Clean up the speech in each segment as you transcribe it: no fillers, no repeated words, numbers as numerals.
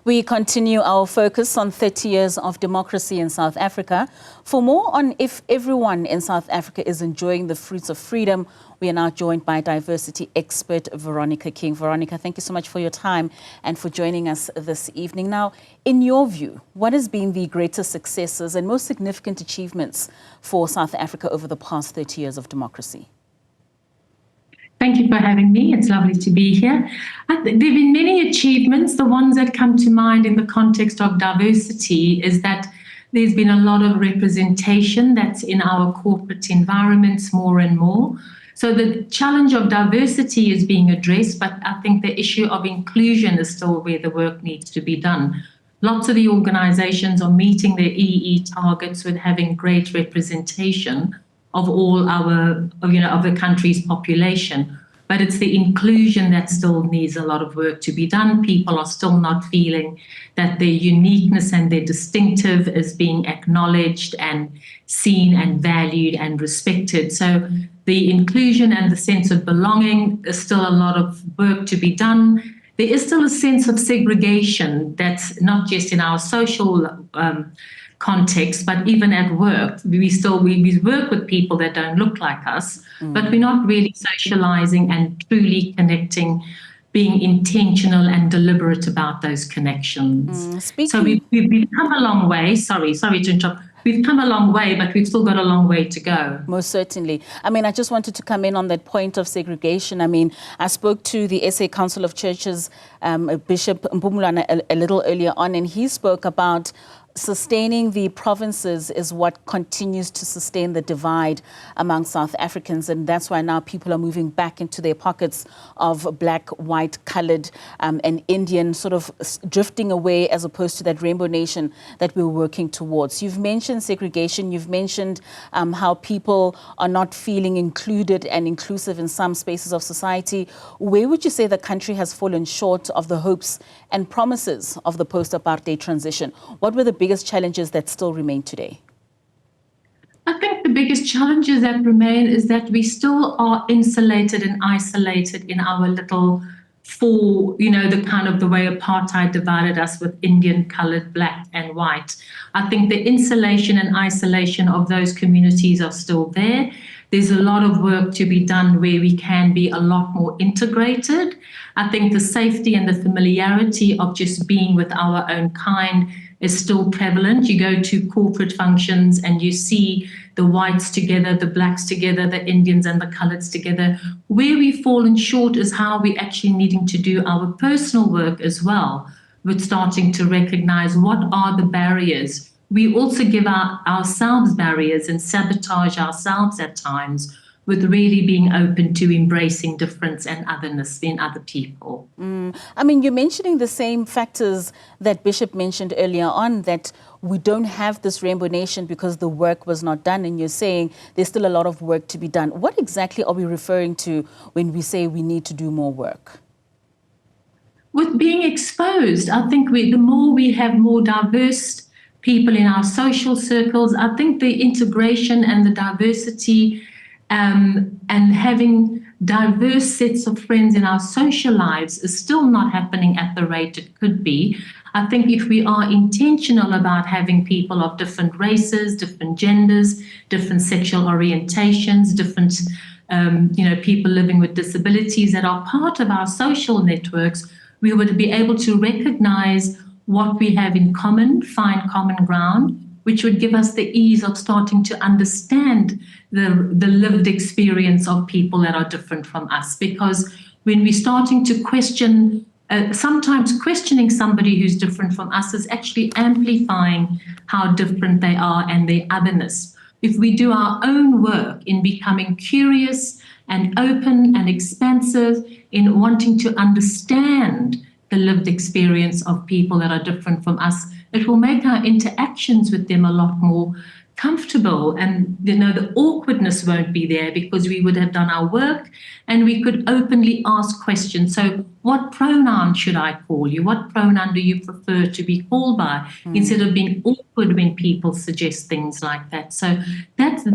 We continue our focus on 30 years of democracy in South Africa. For more on if everyone in South Africa is enjoying the fruits of freedom, we are now joined by diversity expert Veronica King. Veronica, thank you so much for your time and for joining us this evening. Now, in your view, what has been the greatest successes and most significant achievements for South Africa over the past 30 years of democracy? Thank you for having me. It's lovely to be here. There have been many achievements. The ones that come to mind in the context of diversity is that there's been a lot of representation that's in our corporate environments more and more. So the challenge of diversity is being addressed, but I think the issue of inclusion is still where the work needs to be done. Lots of the organizations are meeting their EE targets with having great representation of all our, of the country's population. But it's the inclusion that still needs a lot of work to be done. People are still not feeling that their uniqueness and their distinctive is being acknowledged and seen and valued and respected. So the inclusion and the sense of belonging is still a lot of work to be done. There is still a sense of segregation that's not just in our social context, but even at work, we work with people that don't look like us, but we're not really socializing and truly connecting, being intentional and deliberate about those connections. So we've come a long way. Sorry to interrupt. We've come a long way, but we've still got a long way to go. Most certainly. I mean, I just wanted to come in on that point of segregation. I mean, I spoke to the SA Council of Churches, Bishop Mpumulwana, a little earlier on, and he spoke about sustaining the provinces is what continues to sustain the divide among South Africans. And that's why now people are moving back into their pockets of black, white, colored and Indian, sort of drifting away as opposed to that rainbow nation that we're working towards. You've mentioned segregation. You've mentioned how people are not feeling included and inclusive in some spaces of society. Where would you say the country has fallen short of the hopes and promises of the post-apartheid transition? What were the biggest challenges that still remain today? I think the biggest challenges that remain is that we still are insulated and isolated in our little the kind of the way apartheid divided us with Indian, colored, black and white. I think the insulation and isolation of those communities are still there. There's a lot of work to be done where we can be a lot more integrated. I think the safety and the familiarity of just being with our own kind is still prevalent. You go to corporate functions and you see the whites together, the blacks together, the Indians and the coloreds together. Where we've fallen short is how we're actually needing to do our personal work as well, with starting to recognize what are the barriers. We also give ourselves barriers and sabotage ourselves at times with really being open to embracing difference and otherness in other people. I mean, you're mentioning the same factors that Bishop mentioned earlier on, that we don't have this rainbow nation because the work was not done, and you're saying there's still a lot of work to be done. What exactly are we referring to when we say we need to do more work? With being exposed, I think the more we have more diverse people in our social circles, I think the integration and the diversity and having diverse sets of friends in our social lives is still not happening at the rate it could be. I think if we are intentional about having people of different races, different genders, different sexual orientations, different people living with disabilities that are part of our social networks, we would be able to recognize what we have in common, find common ground, which would give us the ease of starting to understand the lived experience of people that are different from us. Because when we're starting to question, sometimes questioning somebody who's different from us is actually amplifying how different they are and their otherness. If we do our own work in becoming curious and open and expansive in wanting to understand the lived experience of people that are different from us, it will make our interactions with them a lot more comfortable, and the awkwardness won't be there because we would have done our work and we could openly ask questions. So what pronoun should I call you? What pronoun do you prefer to be called by? Instead of being awkward when people suggest things like that. So that's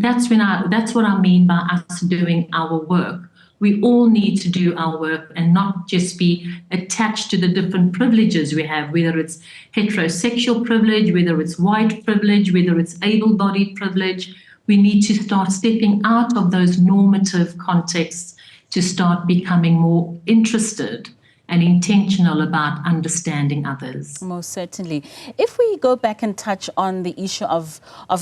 what I mean by us doing our work. we all need to do our work and not just be attached to the different privileges we have, whether it's heterosexual privilege, whether it's white privilege, whether it's able-bodied privilege. We need to start stepping out of those normative contexts to start becoming more interested and intentional about understanding others. Most certainly. If we go back and touch on the issue of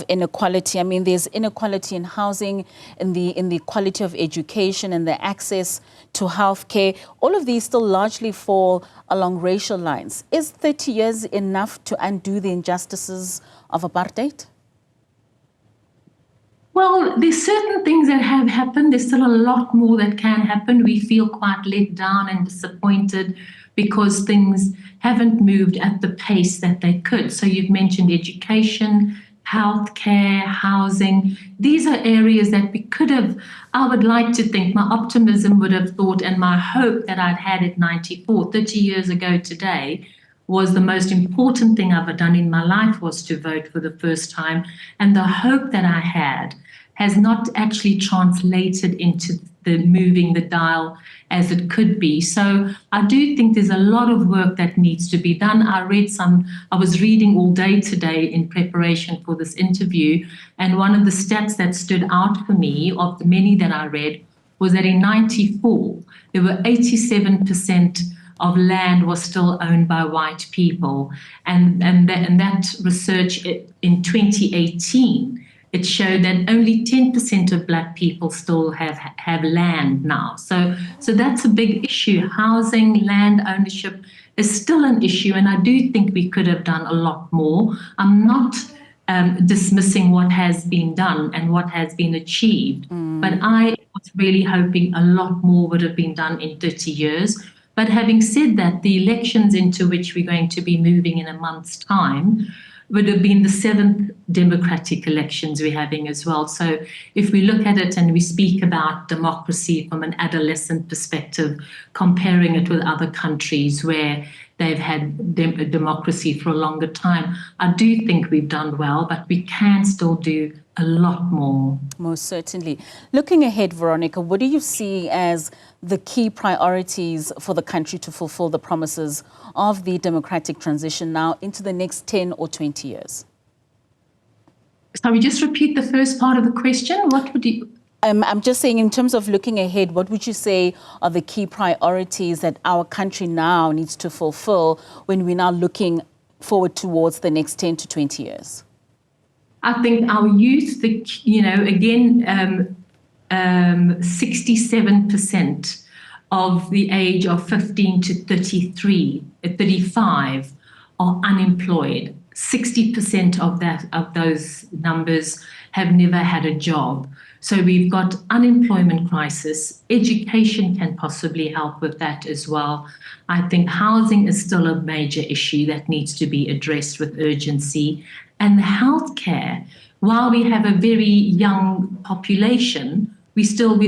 inequality, I mean, there's inequality in housing, in the quality of education and the access to healthcare. All of these still largely fall along racial lines. Is 30 years enough to undo the injustices of apartheid? Well, there's certain things that have happened. There's still a lot more that can happen. We feel quite let down and disappointed because things haven't moved at the pace that they could. So you've mentioned education, healthcare, housing. These are areas that we could have, I would like to think, my optimism would have thought, and my hope that I'd had at 94, 30 years ago today, was the most important thing I've ever done in my life was to vote for the first time. And the hope that I had has not actually translated into the moving the dial as it could be. So I do think there's a lot of work that needs to be done. I was reading all day today in preparation for this interview, and one of the stats that stood out for me of the many that I read was that in 94, there were 87% of land was still owned by white people. And that research in 2018, it showed that only 10% of Black people still have land now. So that's a big issue. Housing, land ownership is still an issue, and I do think we could have done a lot more. I'm not dismissing what has been done and what has been achieved, but I was really hoping a lot more would have been done in 30 years. But having said that, the elections into which we're going to be moving in a month's time would have been the 7th democratic elections we're having as well. So if we look at it and we speak about democracy from an adolescent perspective, comparing it with other countries where they've had democracy for a longer time, I do think we've done well, but we can still do a lot more. Most certainly. Looking ahead, Veronica, what do you see as the key priorities for the country to fulfill the promises of the democratic transition now into the next 10 or 20 years? Sorry, just repeat the first part of the question. What would you... I'm just saying, in terms of looking ahead, what would you say are the key priorities that our country now needs to fulfill when we're now looking forward towards the next 10 to 20 years? I think our youth, 67% of the age of 15 to 35 are unemployed. 60% of those numbers have never had a job. So we've got unemployment crisis. Education can possibly help with that as well. I think housing is still a major issue that needs to be addressed with urgency. And healthcare, while we have a very young population, we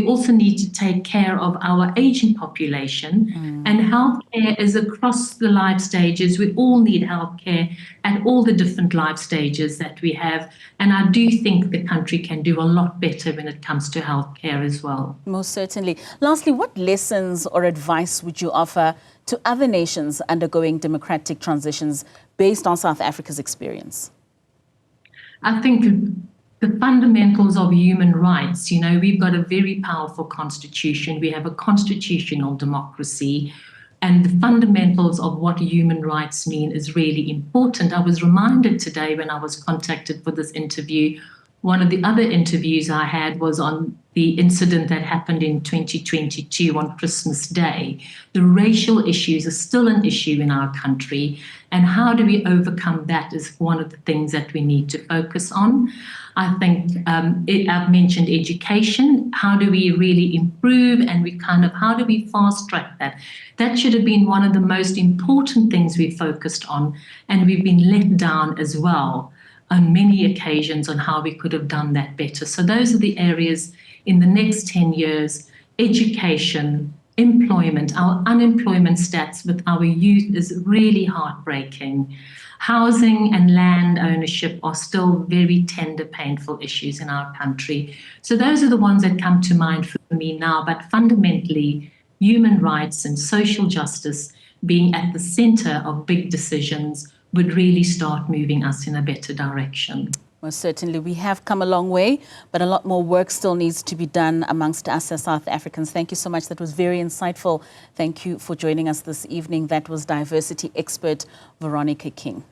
also need to take care of our aging population. And healthcare is across the life stages. We all need healthcare at all the different life stages that we have. And I do think the country can do a lot better when it comes to healthcare as well. Most certainly. Lastly, what lessons or advice would you offer to other nations undergoing democratic transitions based on South Africa's experience? I think the fundamentals of human rights, we've got a very powerful constitution. We have a constitutional democracy, and the fundamentals of what human rights mean is really important. I was reminded today when I was contacted for this interview, one of the other interviews I had was on the incident that happened in 2022 on Christmas Day. The racial issues are still an issue in our country, and how do we overcome that is one of the things that we need to focus on. I think I've mentioned education. How do we really improve, and how do we fast track that? That should have been one of the most important things we focused on, and we've been let down as well on many occasions on how we could have done that better. So those are the areas in the next 10 years: education, employment. Our unemployment stats with our youth is really heartbreaking. Housing and land ownership are still very tender, painful issues in our country. So those are the ones that come to mind economy now, but fundamentally human rights and social justice being at the center of big decisions would really start moving us in a better direction. Most certainly. We have come a long way, but a lot more work still needs to be done amongst us as South Africans. Thank you so much. That was very insightful. Thank you for joining us this evening. That was diversity expert Veronica King.